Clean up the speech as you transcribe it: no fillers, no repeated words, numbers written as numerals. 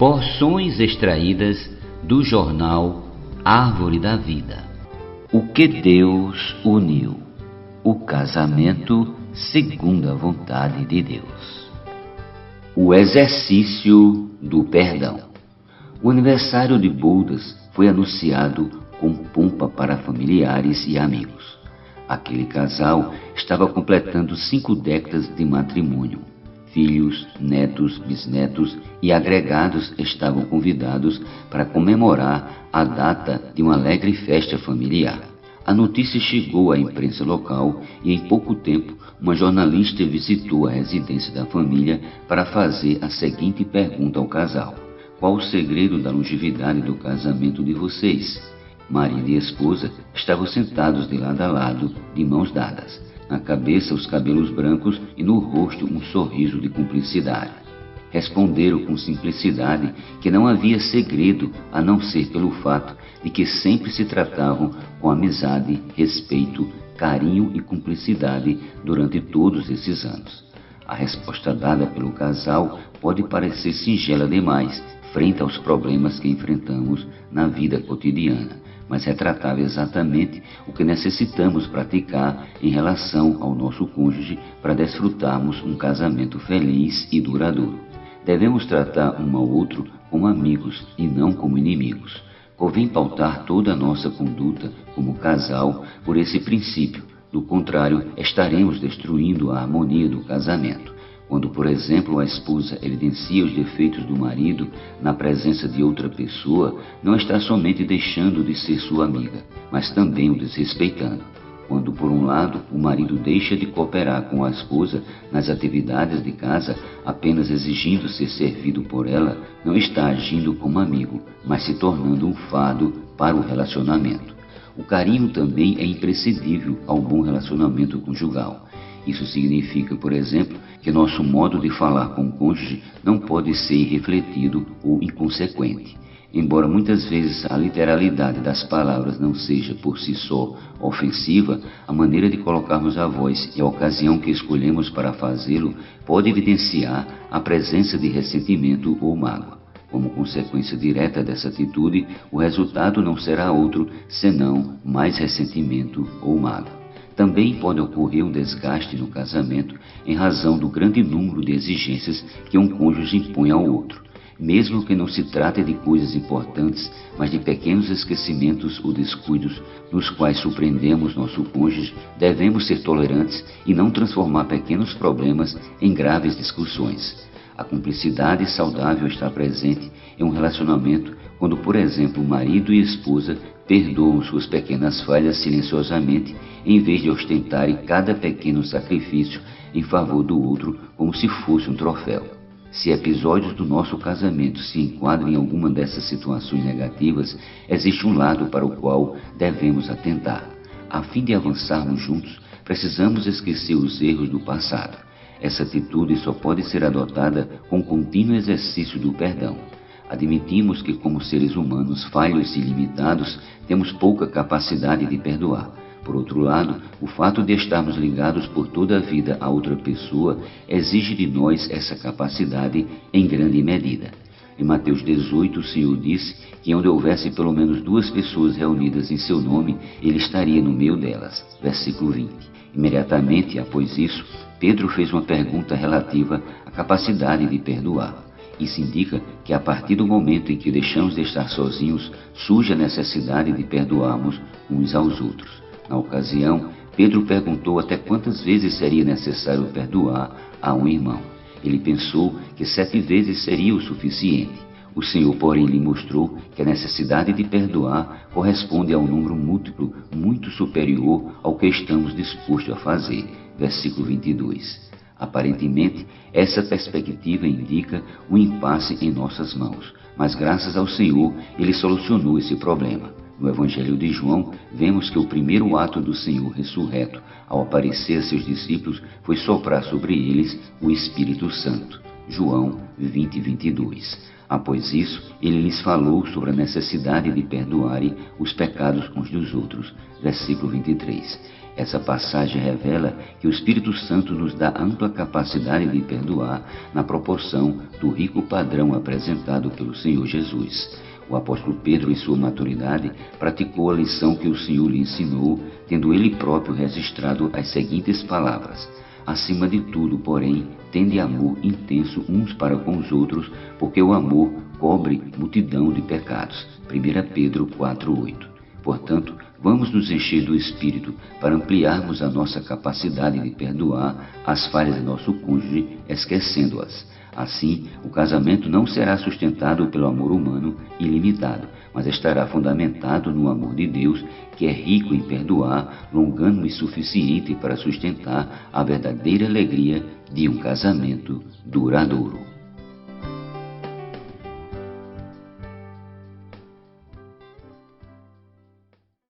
Porções extraídas do jornal Árvore da Vida. O que Deus uniu. O casamento segundo a vontade de Deus. O exercício do perdão. O aniversário de bodas foi anunciado com pompa para familiares e amigos. Aquele casal estava completando 5 décadas de matrimônio. Filhos, netos, bisnetos e agregados estavam convidados para comemorar a data de uma alegre festa familiar. A notícia chegou à imprensa local e, em pouco tempo, uma jornalista visitou a residência da família para fazer a seguinte pergunta ao casal: qual o segredo da longevidade do casamento de vocês? Marido e esposa estavam sentados de lado a lado, de mãos dadas. Na cabeça, os cabelos brancos e no rosto um sorriso de cumplicidade. Responderam com simplicidade que não havia segredo a não ser pelo fato de que sempre se tratavam com amizade, respeito, carinho e cumplicidade durante todos esses anos. A resposta dada pelo casal pode parecer singela demais frente aos problemas que enfrentamos na vida cotidiana, mas retratava exatamente o que necessitamos praticar em relação ao nosso cônjuge para desfrutarmos um casamento feliz e duradouro. Devemos tratar um ao outro como amigos e não como inimigos. Convém pautar toda a nossa conduta como casal por esse princípio. Do contrário, estaremos destruindo a harmonia do casamento. Quando, por exemplo, a esposa evidencia os defeitos do marido na presença de outra pessoa, não está somente deixando de ser sua amiga, mas também o desrespeitando. Quando, por um lado, o marido deixa de cooperar com a esposa nas atividades de casa, apenas exigindo ser servido por ela, não está agindo como amigo, mas se tornando um fardo para o relacionamento. O carinho também é imprescindível ao bom relacionamento conjugal. Isso significa, por exemplo, que nosso modo de falar com o cônjuge não pode ser irrefletido ou inconsequente. Embora muitas vezes a literalidade das palavras não seja por si só ofensiva, a maneira de colocarmos a voz e a ocasião que escolhemos para fazê-lo pode evidenciar a presença de ressentimento ou mágoa. Como consequência direta dessa atitude, o resultado não será outro senão mais ressentimento ou mágoa. Também pode ocorrer um desgaste no casamento em razão do grande número de exigências que um cônjuge impõe ao outro. Mesmo que não se trate de coisas importantes, mas de pequenos esquecimentos ou descuidos nos quais surpreendemos nosso cônjuge, devemos ser tolerantes e não transformar pequenos problemas em graves discussões. A cumplicidade saudável está presente em um relacionamento quando, por exemplo, marido e esposa perdoam suas pequenas falhas silenciosamente, em vez de ostentarem cada pequeno sacrifício em favor do outro como se fosse um troféu. Se episódios do nosso casamento se enquadram em alguma dessas situações negativas, existe um lado para o qual devemos atentar. A fim de avançarmos juntos, precisamos esquecer os erros do passado. Essa atitude só pode ser adotada com o contínuo exercício do perdão. Admitimos que, como seres humanos falhos e limitados, temos pouca capacidade de perdoar. Por outro lado, o fato de estarmos ligados por toda a vida a outra pessoa exige de nós essa capacidade em grande medida. Em Mateus 18, o Senhor disse que onde houvesse pelo menos 2 pessoas reunidas em seu nome, Ele estaria no meio delas. Versículo 20. Imediatamente após isso, Pedro fez uma pergunta relativa à capacidade de perdoar. Isso indica que a partir do momento em que deixamos de estar sozinhos, surge a necessidade de perdoarmos uns aos outros. Na ocasião, Pedro perguntou até quantas vezes seria necessário perdoar a um irmão. Ele pensou que 7 vezes seria o suficiente. O Senhor, porém, lhe mostrou que a necessidade de perdoar corresponde a um número múltiplo muito superior ao que estamos dispostos a fazer. Versículo 22. Aparentemente, essa perspectiva indica um impasse em nossas mãos, mas graças ao Senhor, Ele solucionou esse problema. No Evangelho de João, vemos que o primeiro ato do Senhor ressurreto, ao aparecer a seus discípulos, foi soprar sobre eles o Espírito Santo. João 20:22. Após isso, ele lhes falou sobre a necessidade de perdoarem os pecados uns dos outros. Versículo 23. Essa passagem revela que o Espírito Santo nos dá ampla capacidade de perdoar na proporção do rico padrão apresentado pelo Senhor Jesus. O apóstolo Pedro, em sua maturidade, praticou a lição que o Senhor lhe ensinou, tendo ele próprio registrado as seguintes palavras: acima de tudo, porém, tende amor intenso uns para com os outros, porque o amor cobre multidão de pecados. 1 Pedro 4:8. Portanto, vamos nos encher do Espírito para ampliarmos a nossa capacidade de perdoar as falhas de nosso cônjuge, esquecendo-as. Assim, o casamento não será sustentado pelo amor humano ilimitado, mas estará fundamentado no amor de Deus, que é rico em perdoar, longânimo e suficiente para sustentar a verdadeira alegria de um casamento duradouro.